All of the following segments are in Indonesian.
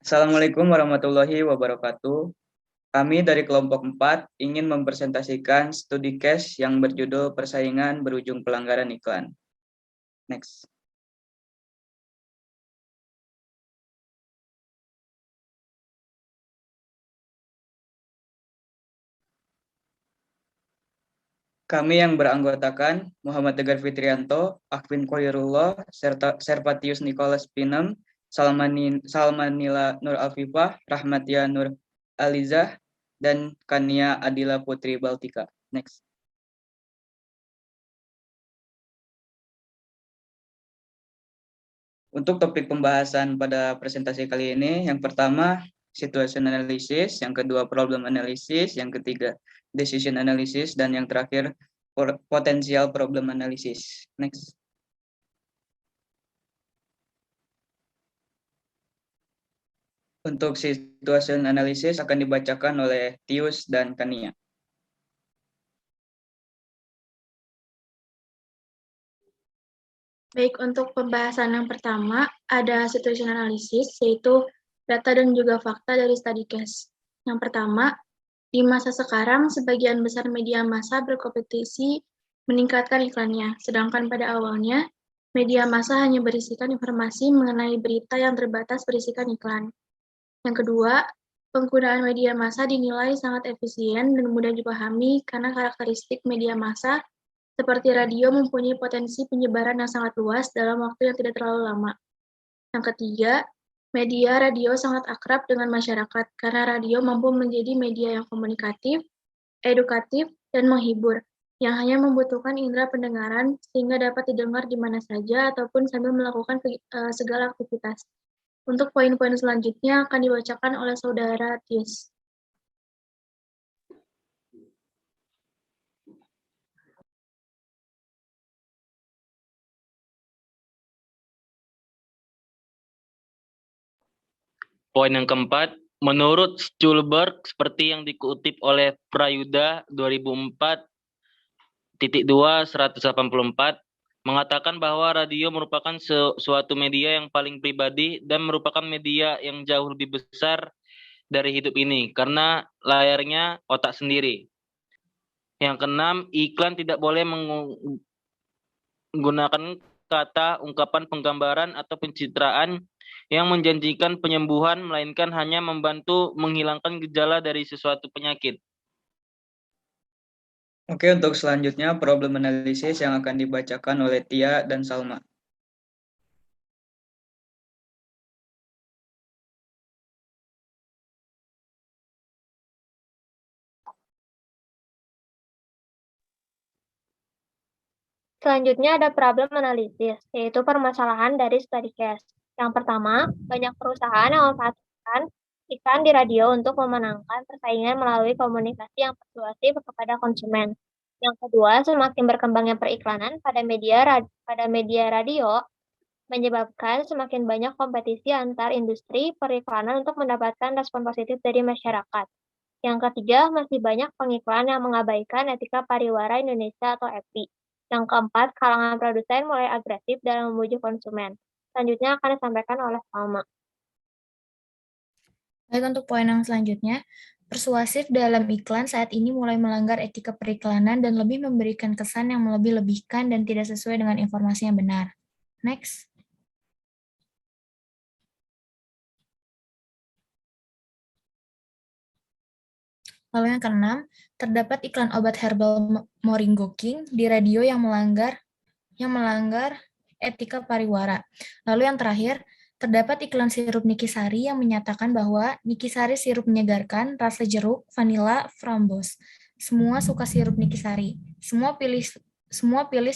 Assalamualaikum warahmatullahi wabarakatuh. Kami dari kelompok 4 ingin mempresentasikan studi case yang berjudul Persaingan Berujung Pelanggaran Iklan. Next. Kami yang beranggotakan Muhammad Tegar Fitrianto, Akvin Khoirullah, Servatius Nicholas Pinem, Salmanila Nur Alfifah, Rahmatia Nur Alizah, dan Kania Adila Putri Baltika. Next. Untuk topik pembahasan pada presentasi kali ini, yang pertama situation analysis, yang kedua problem analysis, yang ketiga decision analysis, dan yang terakhir potential problem analysis. Next. Untuk situation analysis akan dibacakan oleh Tius dan Kania. Baik, untuk pembahasan yang pertama, ada situation analysis, yaitu data dan juga fakta dari study case. Yang pertama, di masa sekarang, sebagian besar media massa berkompetisi meningkatkan iklannya, sedangkan pada awalnya, media massa hanya berisikan informasi mengenai berita yang terbatas berisikan iklan. Yang kedua, penggunaan media massa dinilai sangat efisien dan mudah dipahami karena karakteristik media massa seperti radio mempunyai potensi penyebaran yang sangat luas dalam waktu yang tidak terlalu lama. Yang ketiga, media radio sangat akrab dengan masyarakat karena radio mampu menjadi media yang komunikatif, edukatif, dan menghibur, yang hanya membutuhkan indera pendengaran sehingga dapat didengar di mana saja ataupun sambil melakukan segala aktivitas. Untuk poin-poin selanjutnya akan dibacakan oleh Saudara Tius. Poin yang keempat, menurut Stulberg, seperti yang dikutip oleh Prayuda 2004.2/184, mengatakan bahwa radio merupakan suatu media yang paling pribadi dan merupakan media yang jauh lebih besar dari hidup ini, karena layarnya otak sendiri. Yang keenam, iklan tidak boleh menggunakan kata, ungkapan, penggambaran, atau pencitraan yang menjanjikan penyembuhan, melainkan hanya membantu menghilangkan gejala dari sesuatu penyakit. Oke, untuk selanjutnya problem analysis yang akan dibacakan oleh Tia dan Salma. Selanjutnya ada problem analisis, yaitu permasalahan dari study case. Yang pertama, banyak perusahaan yang memanfaatkan iklan di radio untuk memenangkan persaingan melalui komunikasi yang persuasif kepada konsumen. Yang kedua, semakin berkembangnya periklanan pada media radio menyebabkan semakin banyak kompetisi antar industri periklanan untuk mendapatkan respon positif dari masyarakat. Yang ketiga, masih banyak pengiklan yang mengabaikan etika pariwara Indonesia atau EPI. Yang keempat, kalangan produsen mulai agresif dalam membujuk konsumen. Selanjutnya akan disampaikan oleh Salma. Baik, untuk poin yang selanjutnya, persuasif dalam iklan saat ini mulai melanggar etika periklanan dan lebih memberikan kesan yang melebih-lebihkan dan tidak sesuai dengan informasi yang benar. Next. Lalu yang keenam, terdapat iklan obat herbal Moringo King di radio yang melanggar etika pariwara. Lalu yang terakhir, terdapat iklan sirup Nikisari yang menyatakan bahwa Nikisari sirup menyegarkan, rasa jeruk, vanila, framboz. Semua suka sirup Nikisari. Semua pilih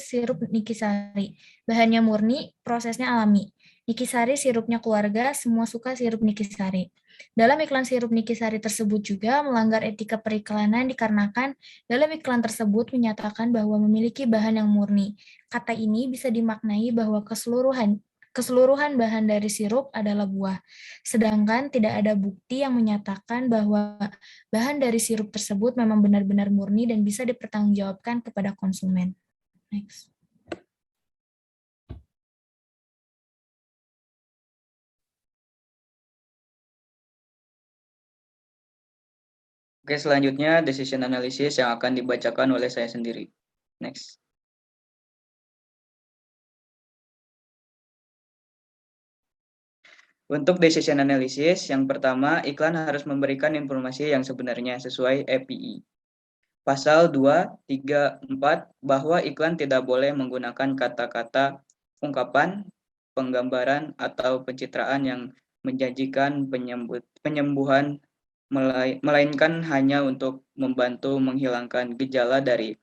sirup Nikisari. Bahannya murni, prosesnya alami. Nikisari sirupnya keluarga, semua suka sirup Nikisari. Dalam iklan sirup Nikisari tersebut juga melanggar etika periklanan dikarenakan dalam iklan tersebut menyatakan bahwa memiliki bahan yang murni. Kata ini bisa dimaknai bahwa keseluruhan bahan dari sirup adalah buah. Sedangkan tidak ada bukti yang menyatakan bahwa bahan dari sirup tersebut memang benar-benar murni dan bisa dipertanggungjawabkan kepada konsumen. Next. Oke, selanjutnya decision analysis yang akan dibacakan oleh saya sendiri. Next. Untuk decision analysis, yang pertama, iklan harus memberikan informasi yang sebenarnya sesuai EPI. Pasal 2, 3, 4, bahwa iklan tidak boleh menggunakan kata-kata, ungkapan, penggambaran, atau pencitraan yang menjanjikan penyembuhan, melainkan hanya untuk membantu menghilangkan gejala dari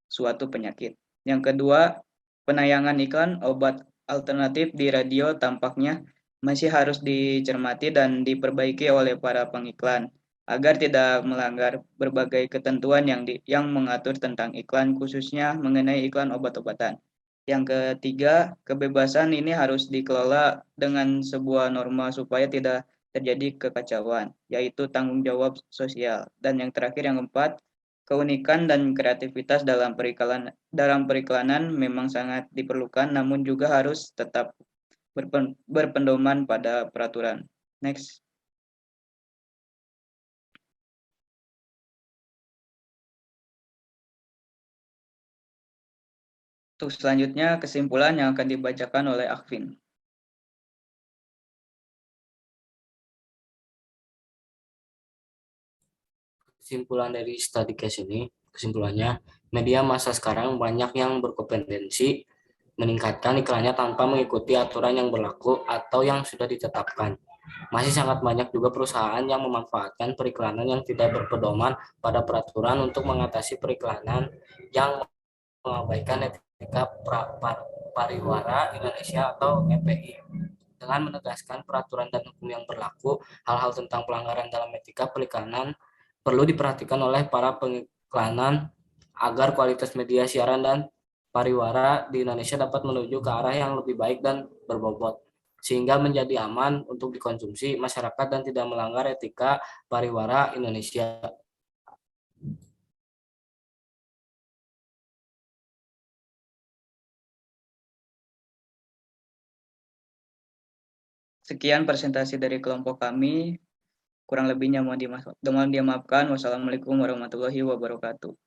suatu penyakit. Yang kedua, penayangan iklan obat alternatif di radio tampaknya masih harus dicermati dan diperbaiki oleh para pengiklan agar tidak melanggar berbagai ketentuan yang mengatur tentang iklan, khususnya mengenai iklan obat-obatan. Yang ketiga, kebebasan ini harus dikelola dengan sebuah norma supaya tidak terjadi kekacauan, yaitu tanggung jawab sosial. Dan yang terakhir, yang keempat, keunikan dan kreativitas dalam periklanan memang sangat diperlukan, namun juga harus tetap berpedoman pada peraturan. Next. Untuk selanjutnya kesimpulan yang akan dibacakan oleh Akvin. Kesimpulan dari study case ini, kesimpulannya, media massa sekarang banyak yang berkompetensi meningkatkan iklannya tanpa mengikuti aturan yang berlaku atau yang sudah ditetapkan. Masih sangat banyak juga perusahaan yang memanfaatkan periklanan yang tidak berpedoman pada peraturan untuk mengatasi periklanan yang mengabaikan etika pariwara Indonesia atau EPI. Dengan menegaskan peraturan dan hukum yang berlaku, hal-hal tentang pelanggaran dalam etika periklanan perlu diperhatikan oleh para pengiklanan agar kualitas media siaran dan pariwara di Indonesia dapat menuju ke arah yang lebih baik dan berbobot, sehingga menjadi aman untuk dikonsumsi masyarakat dan tidak melanggar etika pariwara Indonesia. Sekian presentasi dari kelompok kami. Kurang lebihnya mohon dimaafkan. Wassalamualaikum warahmatullahi wabarakatuh.